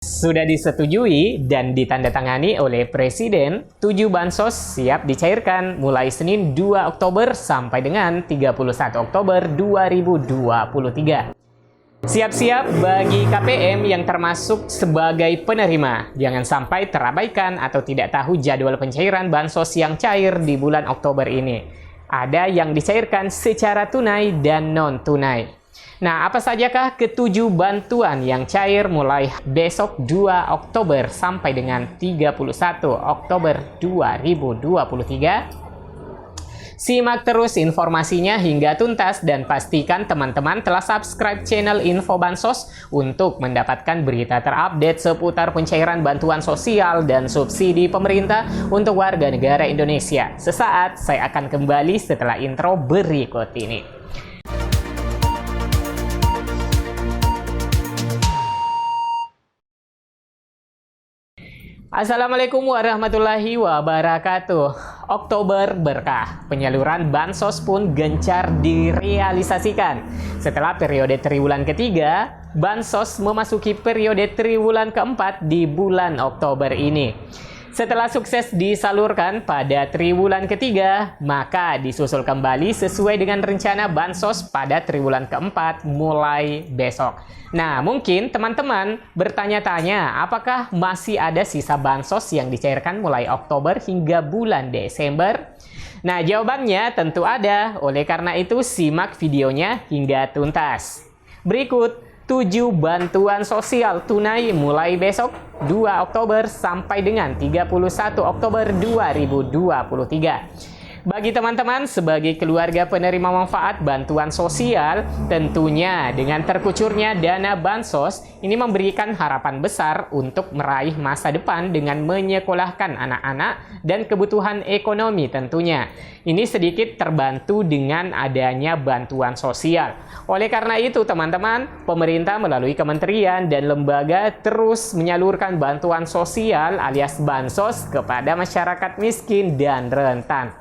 Sudah disetujui dan ditandatangani oleh Presiden, 7 bansos siap dicairkan mulai Senin 2 Oktober sampai dengan 31 Oktober 2023. Siap-siap bagi KPM yang termasuk sebagai penerima. Jangan sampai terabaikan atau tidak tahu jadwal pencairan bansos yang cair di bulan Oktober ini. Ada yang dicairkan secara tunai dan non-tunai. Nah, apa sajakah ketujuh bantuan yang cair mulai besok 2 Oktober sampai dengan 31 Oktober 2023? Simak terus informasinya hingga tuntas dan pastikan teman-teman telah subscribe channel Info Bansos untuk mendapatkan berita terupdate seputar pencairan bantuan sosial dan subsidi pemerintah untuk warga negara Indonesia. Sesaat saya akan kembali setelah intro berikut ini. Assalamualaikum warahmatullahi wabarakatuh. Oktober berkah. Penyaluran bansos pun gencar direalisasikan. Setelah periode triwulan ketiga, bansos memasuki periode triwulan keempat di bulan Oktober ini. Setelah sukses disalurkan pada triwulan ketiga, maka disusul kembali sesuai dengan rencana bansos pada triwulan keempat mulai besok. Nah, mungkin teman-teman bertanya-tanya apakah masih ada sisa bansos yang dicairkan mulai Oktober hingga bulan Desember? Nah, jawabannya tentu ada. Oleh karena itu, simak videonya hingga tuntas. Berikut 7 bantuan sosial tunai mulai besok 2 Oktober sampai dengan 31 Oktober 2023. Bagi teman-teman sebagai keluarga penerima manfaat bantuan sosial, tentunya dengan terkucurnya dana bansos ini memberikan harapan besar untuk meraih masa depan dengan menyekolahkan anak-anak dan kebutuhan ekonomi tentunya. Ini sedikit terbantu dengan adanya bantuan sosial. Oleh karena itu teman-teman, pemerintah melalui kementerian dan lembaga terus menyalurkan bantuan sosial alias bansos kepada masyarakat miskin dan rentan.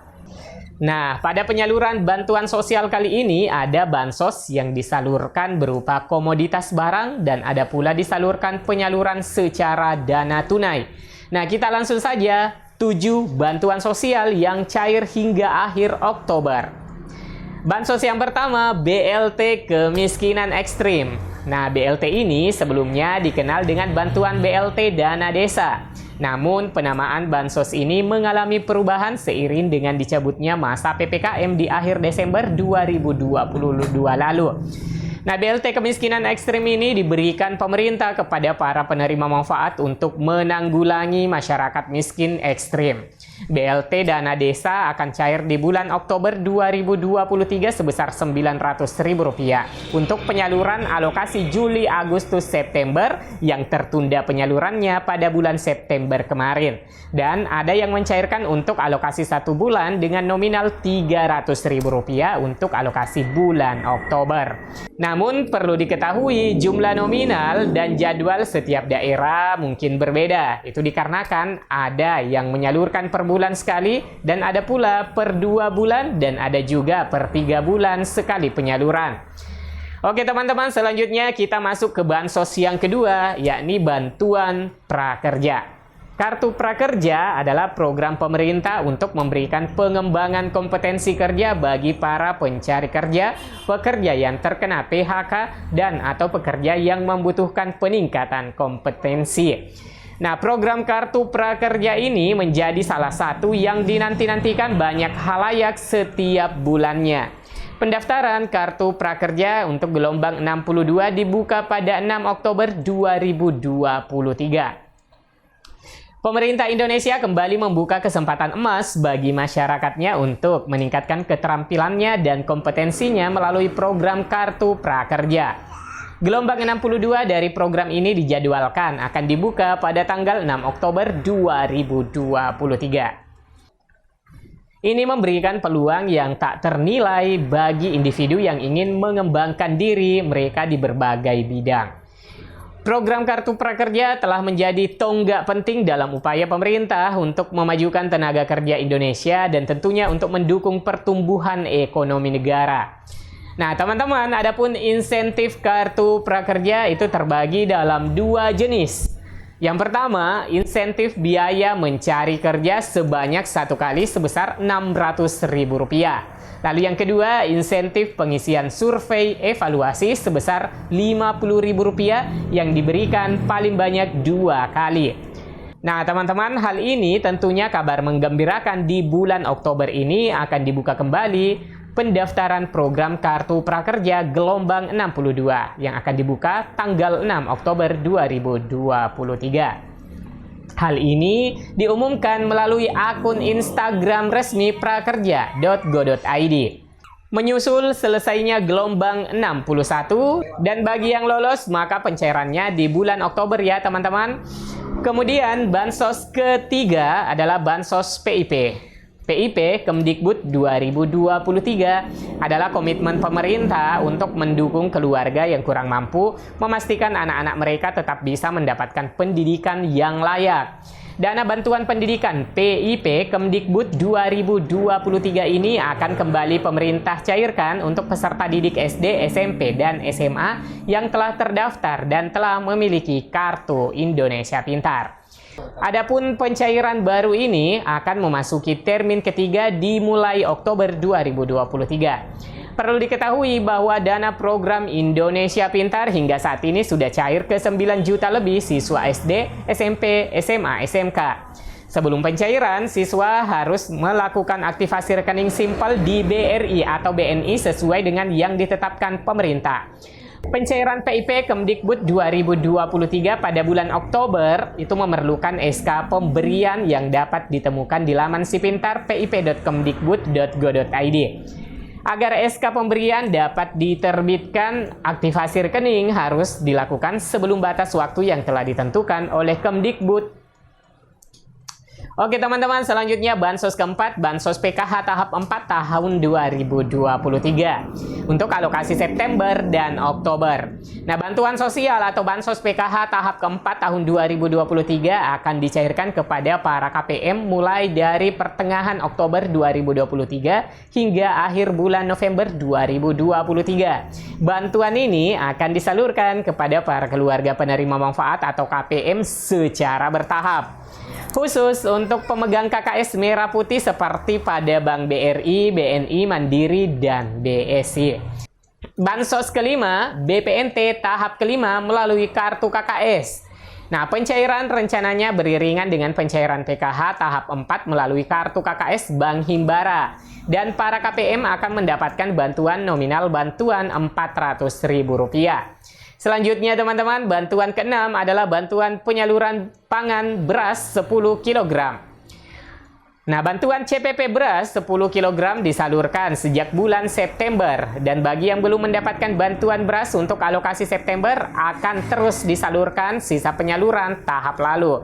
Nah, pada penyaluran bantuan sosial kali ini ada bansos yang disalurkan berupa komoditas barang dan ada pula disalurkan penyaluran secara dana tunai. Nah, kita langsung saja 7 bantuan sosial yang cair hingga akhir Oktober. Bansos yang pertama, BLT Kemiskinan Ekstrim. Nah, BLT ini sebelumnya dikenal dengan bantuan BLT Dana Desa. Namun, penamaan bansos ini mengalami perubahan seiring dengan dicabutnya masa PPKM di akhir Desember 2022 lalu. Nah, BLT Kemiskinan Ekstrim ini diberikan pemerintah kepada para penerima manfaat untuk menanggulangi masyarakat miskin ekstrim. BLT Dana Desa akan cair di bulan Oktober 2023 sebesar Rp900.000 untuk penyaluran alokasi Juli, Agustus, September yang tertunda penyalurannya pada bulan September kemarin. Dan ada yang mencairkan untuk alokasi 1 bulan dengan nominal Rp300.000 untuk alokasi bulan Oktober. Namun perlu diketahui jumlah nominal dan jadwal setiap daerah mungkin berbeda. Itu dikarenakan ada yang menyalurkan per bulan sekali dan ada pula per 2 bulan dan ada juga per 3 bulan sekali penyaluran. Oke teman-teman, selanjutnya kita masuk ke bansos yang kedua, yakni bantuan prakerja. Kartu Prakerja adalah program pemerintah untuk memberikan pengembangan kompetensi kerja bagi para pencari kerja, pekerja yang terkena PHK, dan atau pekerja yang membutuhkan peningkatan kompetensi. Nah, program Kartu Prakerja ini menjadi salah satu yang dinanti-nantikan banyak halayak setiap bulannya. Pendaftaran Kartu Prakerja untuk gelombang 62 dibuka pada 6 Oktober 2023. Pemerintah Indonesia kembali membuka kesempatan emas bagi masyarakatnya untuk meningkatkan keterampilannya dan kompetensinya melalui program Kartu Prakerja. Gelombang 62 dari program ini dijadwalkan akan dibuka pada tanggal 6 Oktober 2023. Ini memberikan peluang yang tak ternilai bagi individu yang ingin mengembangkan diri mereka di berbagai bidang. Program Kartu Prakerja telah menjadi tonggak penting dalam upaya pemerintah untuk memajukan tenaga kerja Indonesia dan tentunya untuk mendukung pertumbuhan ekonomi negara. Nah, teman-teman, adapun insentif Kartu Prakerja itu terbagi dalam 2 jenis. Yang pertama, insentif biaya mencari kerja sebanyak 1 kali sebesar Rp600.000. Lalu yang kedua, insentif pengisian survei evaluasi sebesar Rp50.000 yang diberikan paling banyak 2 kali. Nah, teman-teman, hal ini tentunya kabar menggembirakan. Di bulan Oktober ini akan dibuka kembali pendaftaran program Kartu Prakerja gelombang 62 yang akan dibuka tanggal 6 Oktober 2023. Hal ini diumumkan melalui akun Instagram resmi prakerja.go.id. Menyusul selesainya gelombang 61 dan bagi yang lolos maka pencairannya di bulan Oktober ya teman-teman. Kemudian bansos ketiga adalah bansos PIP. PIP Kemdikbud 2023 adalah komitmen pemerintah untuk mendukung keluarga yang kurang mampu, memastikan anak-anak mereka tetap bisa mendapatkan pendidikan yang layak. Dana bantuan pendidikan PIP Kemdikbud 2023 ini akan kembali pemerintah cairkan untuk peserta didik SD, SMP, dan SMA yang telah terdaftar dan telah memiliki Kartu Indonesia Pintar. Adapun pencairan baru ini akan memasuki termin ketiga dimulai Oktober 2023. Perlu diketahui bahwa dana program Indonesia Pintar hingga saat ini sudah cair ke 9 juta lebih siswa SD, SMP, SMA, SMK. Sebelum pencairan, siswa harus melakukan aktivasi rekening simpel di BRI atau BNI sesuai dengan yang ditetapkan pemerintah. Pencairan PIP Kemdikbud 2023 pada bulan Oktober itu memerlukan SK pemberian yang dapat ditemukan di laman sipintar pip.kemdikbud.go.id. Agar SK pemberian dapat diterbitkan, aktivasi rekening harus dilakukan sebelum batas waktu yang telah ditentukan oleh Kemdikbud. Oke teman-teman, selanjutnya bansos keempat, bansos PKH tahap 4 tahun 2023 untuk alokasi September dan Oktober. Nah, bantuan sosial atau bansos PKH tahap keempat tahun 2023 akan dicairkan kepada para KPM mulai dari pertengahan Oktober 2023 hingga akhir bulan November 2023. Bantuan ini akan disalurkan kepada para keluarga penerima manfaat atau KPM secara bertahap. Khusus untuk pemegang KKS merah putih seperti pada Bank BRI, BNI, Mandiri, dan BSI. Bansos kelima, BPNT tahap kelima melalui kartu KKS. Nah, pencairan rencananya beriringan dengan pencairan PKH tahap 4 melalui kartu KKS Bank Himbara. Dan para KPM akan mendapatkan bantuan nominal bantuan Rp400.000. Selanjutnya teman-teman, bantuan keenam adalah bantuan penyaluran pangan beras 10 kg. Nah, bantuan CPP beras 10 kg disalurkan sejak bulan September. Dan bagi yang belum mendapatkan bantuan beras untuk alokasi September akan terus disalurkan sisa penyaluran tahap lalu.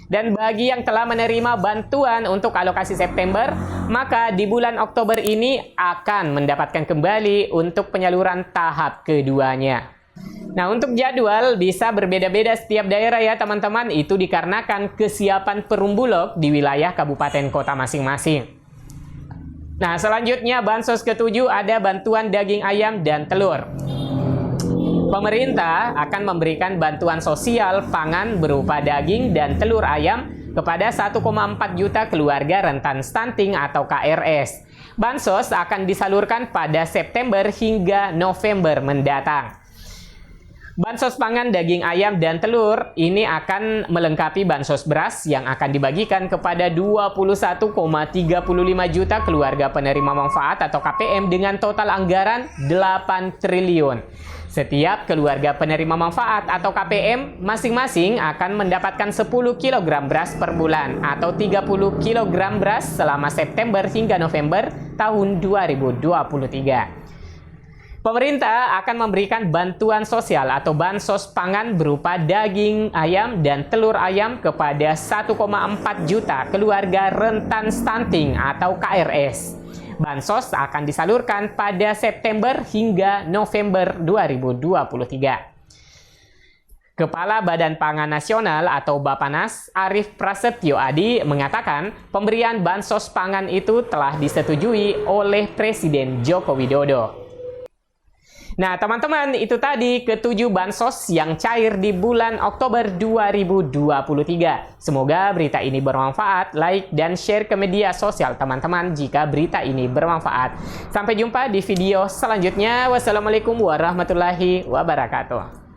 Dan bagi yang telah menerima bantuan untuk alokasi September, maka di bulan Oktober ini akan mendapatkan kembali untuk penyaluran tahap keduanya. Nah, untuk jadwal bisa berbeda-beda setiap daerah ya teman-teman. Itu dikarenakan kesiapan perumbulok di wilayah kabupaten kota masing-masing. Nah, selanjutnya bansos ketujuh ada bantuan daging ayam dan telur. Pemerintah akan memberikan bantuan sosial pangan berupa daging dan telur ayam kepada 1,4 juta keluarga rentan stunting atau KRS. Bansos akan disalurkan pada September hingga November mendatang. Bansos pangan daging ayam dan telur ini akan melengkapi bansos beras yang akan dibagikan kepada 21,35 juta keluarga penerima manfaat atau KPM dengan total anggaran 8 triliun. Setiap keluarga penerima manfaat atau KPM masing-masing akan mendapatkan 10 kg beras per bulan atau 30 kg beras selama September hingga November tahun 2023. Pemerintah akan memberikan bantuan sosial atau bansos pangan berupa daging ayam dan telur ayam kepada 1,4 juta keluarga rentan stunting atau KRS. Bansos akan disalurkan pada September hingga November 2023. Kepala Badan Pangan Nasional atau Bappenas, Arief Prasetyo Adi, mengatakan pemberian bansos pangan itu telah disetujui oleh Presiden Joko Widodo. Nah, teman-teman, itu tadi ketujuh bansos yang cair di bulan Oktober 2023. Semoga berita ini bermanfaat. Like dan share ke media sosial teman-teman jika berita ini bermanfaat. Sampai jumpa di video selanjutnya. Wassalamualaikum warahmatullahi wabarakatuh.